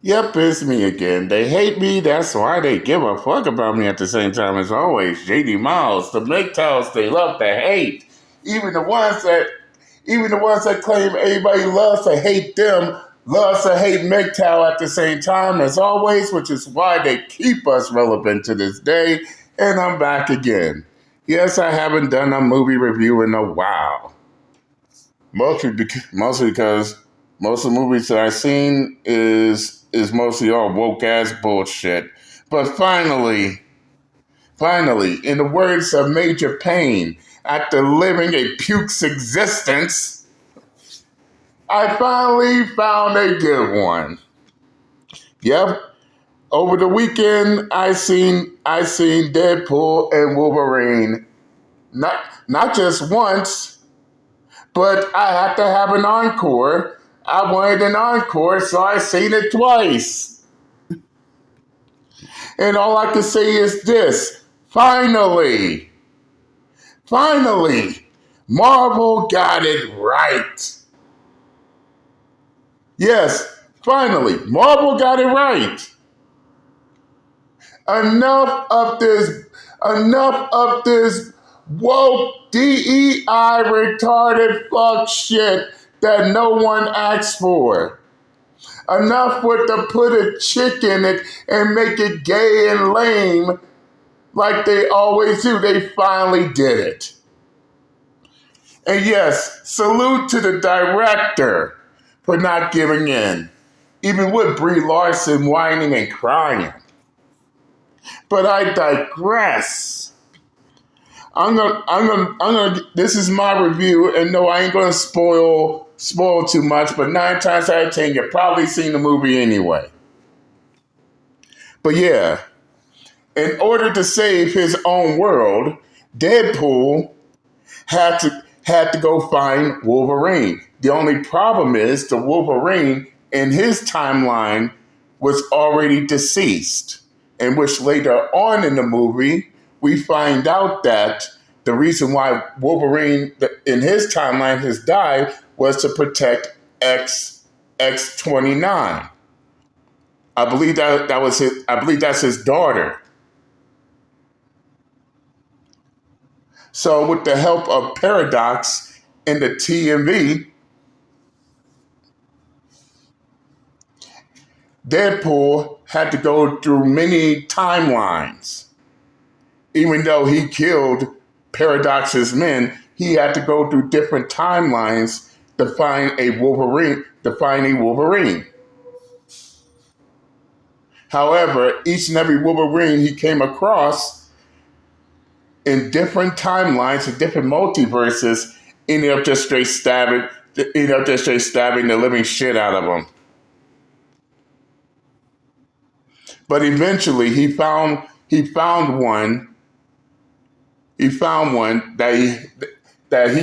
Yep, it's me again. They hate me, that's why they give a fuck about me at the same time as always. JD Miles, the MGTOWs, they love to hate. Even the ones that claim everybody loves to hate them, loves to hate MGTOW at the same time as always, which is why they keep us relevant to this day. And I'm back again. Yes, I haven't done a movie review in a while. Mostly because most of the movies that I've seen is mostly all woke ass bullshit. But finally, in the words of Major Payne, after living a puke's existence, I finally found a good one. Yep. Over the weekend, I seen Deadpool and Wolverine. Not just once, but I had to have an encore. I wanted an encore, so I seen it twice. And all I can say is this: finally, finally, Marvel got it right. Yes, finally, Marvel got it right. Enough of this, enough of this woke DEI retarded fuck shit that no one asked for. Enough with the put a chick in it and make it gay and lame like they always do. They finally did it. And yes, salute to the director for not giving in, even with Brie Larson whining and crying. But I digress. This is my review, and no, I ain't gonna spoil too much, but 9 times out of 10, you've probably seen the movie anyway. But yeah, in order to save his own world, Deadpool had to go find Wolverine. The only problem is the Wolverine in his timeline was already deceased, in which later on in the movie we find out that the reason why Wolverine in his timeline has died was to protect X29. I believe that was his. I believe that's his daughter. So, with the help of Paradox in the TMV, Deadpool had to go through many timelines. Even though he killed Paradox's men, he had to go through different timelines to find a Wolverine. However, each and every Wolverine he came across in different timelines, in different multiverses, ended up just straight stabbing the living shit out of him. But eventually, he found one. He found one that he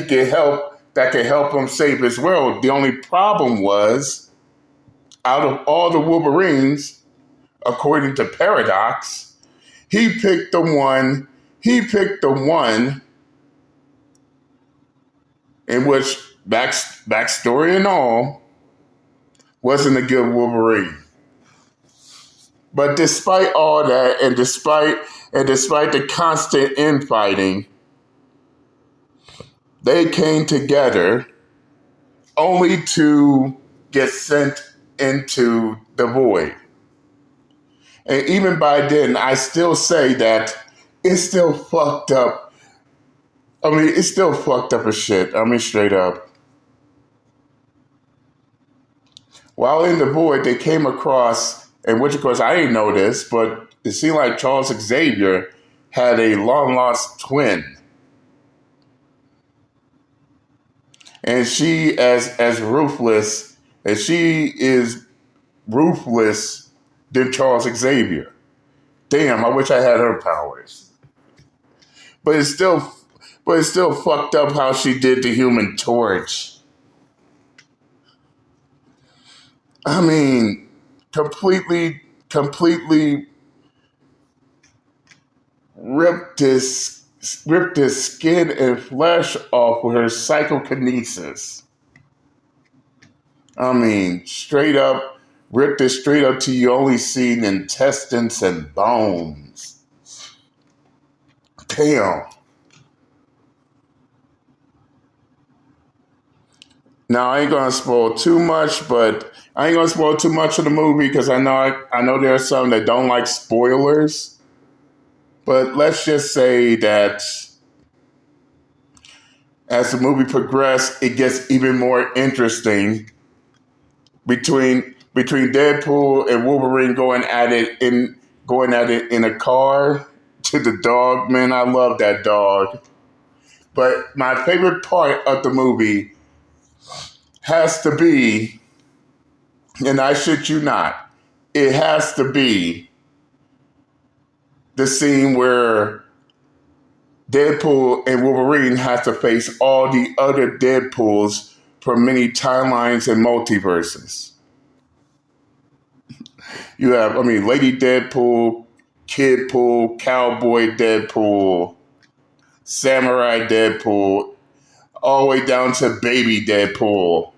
could help, that could help him save his world. The only problem was, out of all the Wolverines, according to Paradox, he picked the one. He picked the one in which backstory and all wasn't a good Wolverine. But despite all that, and despite the constant infighting, they came together only to get sent into the void. And even by then, I still say that it's still fucked up. I mean, it's still fucked up as shit. I mean, straight up. While in the void, they came across, and which of course I didn't know this, but it seemed like Charles Xavier had a long lost twin. And she as ruthless as she is ruthless than Charles Xavier. Damn, I wish I had her powers. But it's still fucked up how she did the Human Torch. I mean, completely ripped his skin and flesh off with her psychokinesis. I mean, straight up ripped it straight up to you only seeing intestines and bones. Damn. Now I ain't gonna spoil too much, but I ain't gonna spoil too much of the movie because I know there are some that don't like spoilers. But let's just say that as the movie progresses, it gets even more interesting between Deadpool and Wolverine going at it in a car to the dog. Man, I love that dog. But my favorite part of the movie has to be, and I shit you not, it has to be the scene where Deadpool and Wolverine have to face all the other Deadpools from many timelines and multiverses. You have, Lady Deadpool, Kidpool, Cowboy Deadpool, Samurai Deadpool, all the way down to Baby Deadpool.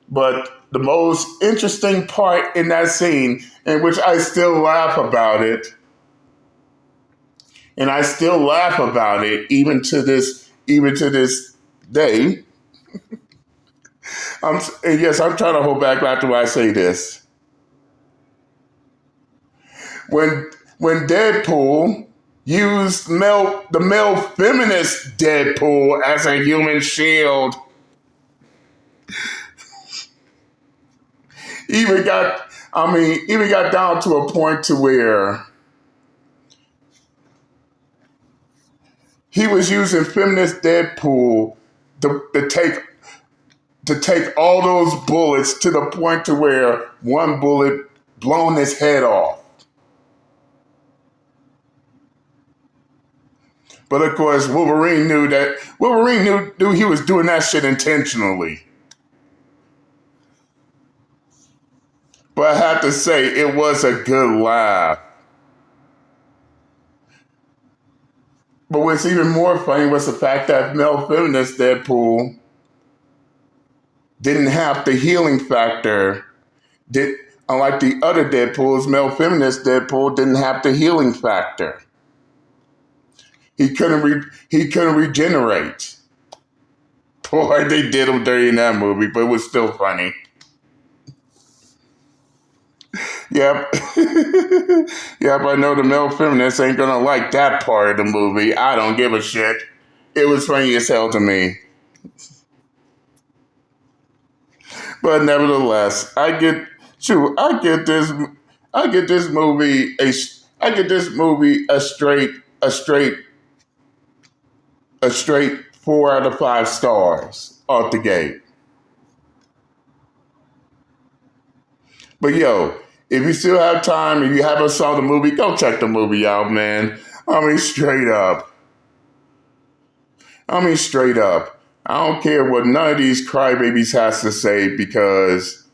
But the most interesting part in that scene, in which I still laugh about it, and I still laugh about it even to this day. And yes, I'm trying to hold back after I say this. When Deadpool used the male feminist Deadpool as a human shield, even got down to a point to where he was using feminist Deadpool to take all those bullets to the point to where one bullet blown his head off. But of course, Wolverine knew he was doing that shit intentionally. But I have to say, it was a good laugh. But what's even more funny was the fact that male feminist Deadpool didn't have the healing factor. Unlike the other Deadpools, male feminist Deadpool didn't have the healing factor. He couldn't regenerate. Boy, they did him dirty in that movie, but it was still funny. Yep. Yep, I know the male feminists ain't gonna like that part of the movie. I don't give a shit. It was funny as hell to me. But nevertheless, I get this movie a straight 4 out of 5 stars off the gate. But yo, if you still have time, if you haven't saw the movie, go check the movie out, man. Straight up. Straight up. I don't care what none of these crybabies has to say because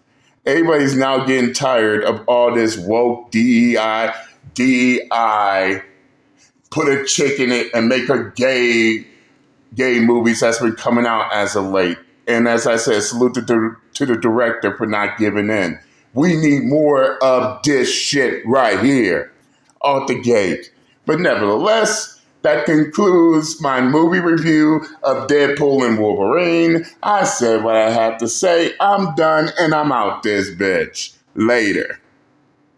everybody's now getting tired of all this woke DEI, put a chick in it and make her gay movies that's been coming out as of late. And as I said, salute to the director for not giving in. We need more of this shit right here, off the gate. But nevertheless, that concludes my movie review of Deadpool and Wolverine. I said what I had to say. I'm done and I'm out this bitch. Later.